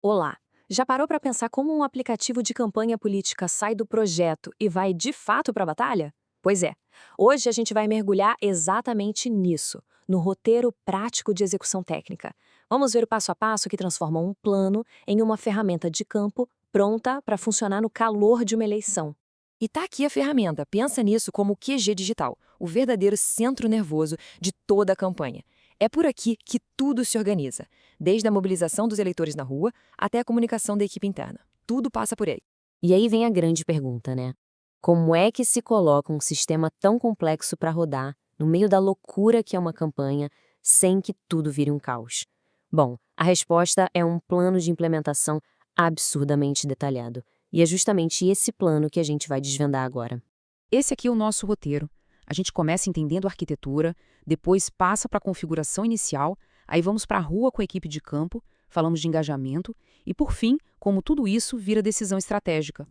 Olá! Já parou para pensar como um aplicativo de campanha política sai do projeto e vai de fato para a batalha? Pois é, hoje a gente vai mergulhar exatamente nisso, no roteiro prático de execução técnica. Vamos ver o passo a passo que transforma um plano em uma ferramenta de campo pronta para funcionar no calor de uma eleição. E tá aqui a ferramenta, pensa nisso como o QG digital, o verdadeiro centro nervoso de toda a campanha. É por aqui que tudo se organiza, desde a mobilização dos eleitores na rua até a comunicação da equipe interna. Tudo passa por aí. E aí vem a grande pergunta, né? Como é que se coloca um sistema tão complexo para rodar, no meio da loucura que é uma campanha, sem que tudo vire um caos? Bom, a resposta é um plano de implementação absurdamente detalhado. E é justamente esse plano que a gente vai desvendar agora. Esse aqui é o nosso roteiro. A gente começa entendendo a arquitetura, depois passa para a configuração inicial, aí vamos para a rua com a equipe de campo, falamos de engajamento e, por fim, como tudo isso vira decisão estratégica.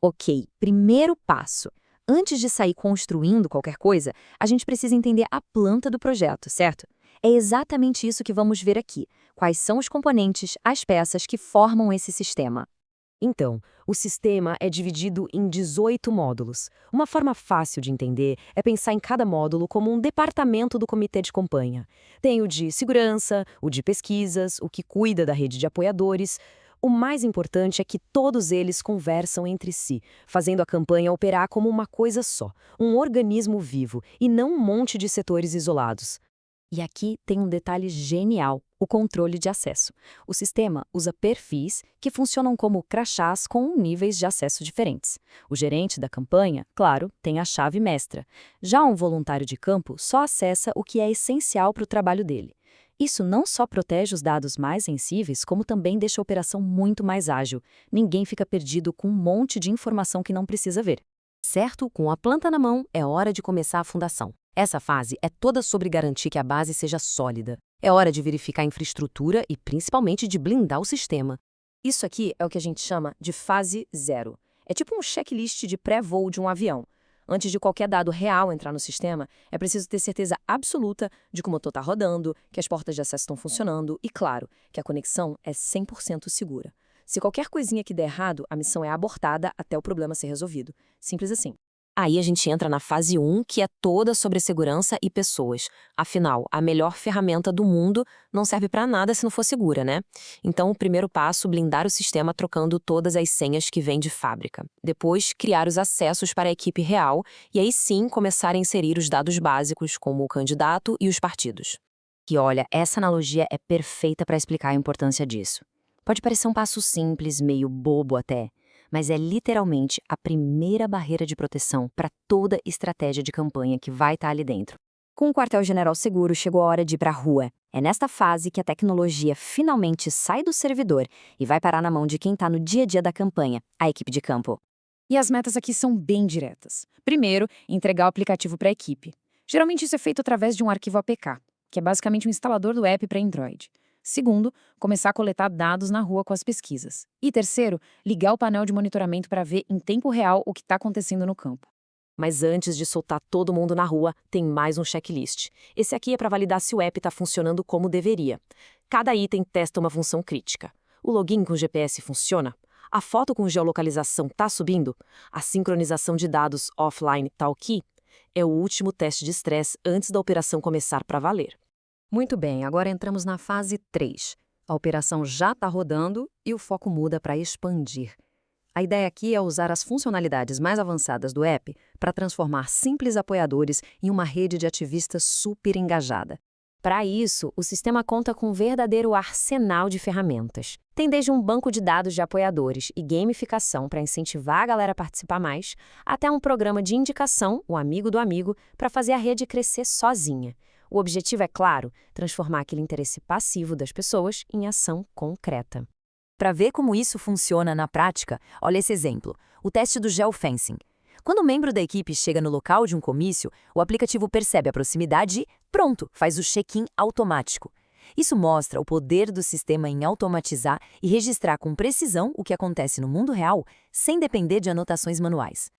Ok, primeiro passo. Antes de sair construindo qualquer coisa, a gente precisa entender a planta do projeto, certo? É exatamente isso que vamos ver aqui. Quais são os componentes, as peças que formam esse sistema? Então, o sistema é dividido em 18 módulos. Uma forma fácil de entender é pensar em cada módulo como um departamento do comitê de campanha. Tem o de segurança, o de pesquisas, o que cuida da rede de apoiadores. O mais importante é que todos eles conversam entre si, fazendo a campanha operar como uma coisa só, um organismo vivo, e não um monte de setores isolados. E aqui tem um detalhe genial: o controle de acesso. O sistema usa perfis que funcionam como crachás com níveis de acesso diferentes. O gerente da campanha, claro, tem a chave mestra. Já um voluntário de campo só acessa o que é essencial para o trabalho dele. Isso não só protege os dados mais sensíveis, como também deixa a operação muito mais ágil. Ninguém fica perdido com um monte de informação que não precisa ver. Certo? Com a planta na mão, é hora de começar a fundação. Essa fase é toda sobre garantir que a base seja sólida. É hora de verificar a infraestrutura e, principalmente, de blindar o sistema. Isso aqui é o que a gente chama de fase zero. É tipo um checklist de pré-voo de um avião. Antes de qualquer dado real entrar no sistema, é preciso ter certeza absoluta de que o motor está rodando, que as portas de acesso estão funcionando e, claro, que a conexão é 100% segura. Se qualquer coisinha que der errado, a missão é abortada até o problema ser resolvido. Simples assim. Aí a gente entra na fase 1, que é toda sobre segurança e pessoas. Afinal, a melhor ferramenta do mundo não serve para nada se não for segura, né? Então, o primeiro passo, blindar o sistema trocando todas as senhas que vêm de fábrica. Depois, criar os acessos para a equipe real e aí sim começar a inserir os dados básicos, como o candidato e os partidos. E olha, essa analogia é perfeita para explicar a importância disso. Pode parecer um passo simples, meio bobo até, mas é literalmente a primeira barreira de proteção para toda estratégia de campanha que vai estar ali dentro. Com o quartel-general seguro, chegou a hora de ir para a rua. É nesta fase que a tecnologia finalmente sai do servidor e vai parar na mão de quem está no dia a dia da campanha, a equipe de campo. E as metas aqui são bem diretas. Primeiro, entregar o aplicativo para a equipe. Geralmente isso é feito através de um arquivo APK, que é basicamente um instalador do app para Android. Segundo, começar a coletar dados na rua com as pesquisas. E terceiro, ligar o painel de monitoramento para ver em tempo real o que está acontecendo no campo. Mas antes de soltar todo mundo na rua, tem mais um checklist. Esse aqui é para validar se o app está funcionando como deveria. Cada item testa uma função crítica. O login com GPS funciona? A foto com geolocalização está subindo? A sincronização de dados offline está ok? É o último teste de estresse antes da operação começar para valer. Muito bem, agora entramos na fase 3. A operação já está rodando e o foco muda para expandir. A ideia aqui é usar as funcionalidades mais avançadas do app para transformar simples apoiadores em uma rede de ativistas super engajada. Para isso, o sistema conta com um verdadeiro arsenal de ferramentas. Tem desde um banco de dados de apoiadores e gamificação para incentivar a galera a participar mais, até um programa de indicação, o amigo do amigo, para fazer a rede crescer sozinha. O objetivo é, claro, transformar aquele interesse passivo das pessoas em ação concreta. Para ver como isso funciona na prática, olha esse exemplo, o teste do geofencing. Quando um membro da equipe chega no local de um comício, o aplicativo percebe a proximidade e, pronto, faz o check-in automático. Isso mostra o poder do sistema em automatizar e registrar com precisão o que acontece no mundo real, sem depender de anotações manuais.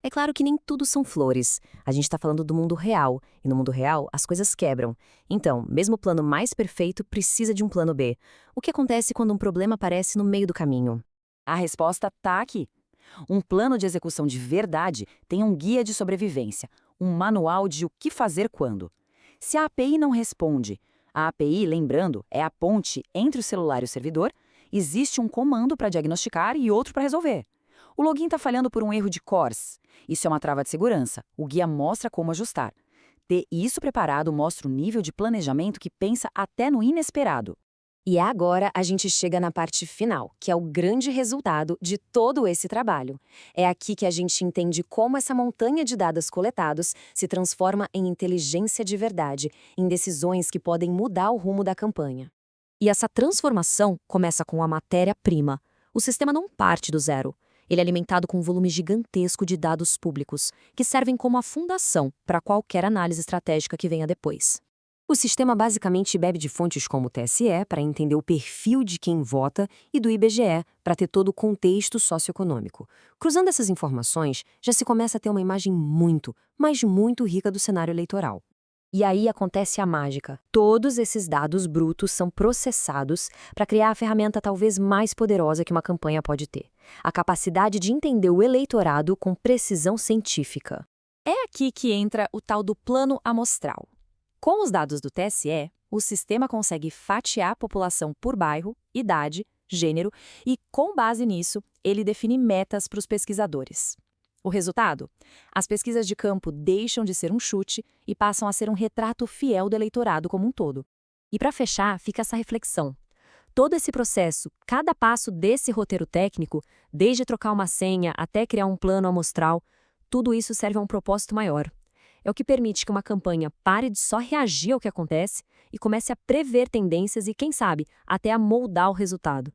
É claro que nem tudo são flores. A gente está falando do mundo real, e no mundo real as coisas quebram. Então, mesmo o plano mais perfeito precisa de um plano B. O que acontece quando um problema aparece no meio do caminho? A resposta está aqui. Um plano de execução de verdade tem um guia de sobrevivência, um manual de o que fazer quando. Se a API não responde, a API, lembrando, é a ponte entre o celular e o servidor, existe um comando para diagnosticar e outro para resolver. O login está falhando por um erro de CORS. Isso é uma trava de segurança. O guia mostra como ajustar. Ter isso preparado mostra o nível de planejamento que pensa até no inesperado. E agora a gente chega na parte final, que é o grande resultado de todo esse trabalho. É aqui que a gente entende como essa montanha de dados coletados se transforma em inteligência de verdade, em decisões que podem mudar o rumo da campanha. E essa transformação começa com a matéria-prima. O sistema não parte do zero. Ele é alimentado com um volume gigantesco de dados públicos, que servem como a fundação para qualquer análise estratégica que venha depois. O sistema basicamente bebe de fontes como o TSE para entender o perfil de quem vota e do IBGE para ter todo o contexto socioeconômico. Cruzando essas informações, já se começa a ter uma imagem muito, mas muito rica do cenário eleitoral. E aí acontece a mágica. Todos esses dados brutos são processados para criar a ferramenta talvez mais poderosa que uma campanha pode ter: a capacidade de entender o eleitorado com precisão científica. É aqui que entra o tal do plano amostral. Com os dados do TSE, o sistema consegue fatiar a população por bairro, idade, gênero e, com base nisso, ele define metas para os pesquisadores. O resultado? As pesquisas de campo deixam de ser um chute e passam a ser um retrato fiel do eleitorado como um todo. E para fechar, fica essa reflexão. Todo esse processo, cada passo desse roteiro técnico, desde trocar uma senha até criar um plano amostral, tudo isso serve a um propósito maior. É o que permite que uma campanha pare de só reagir ao que acontece e comece a prever tendências e, quem sabe, até a moldar o resultado.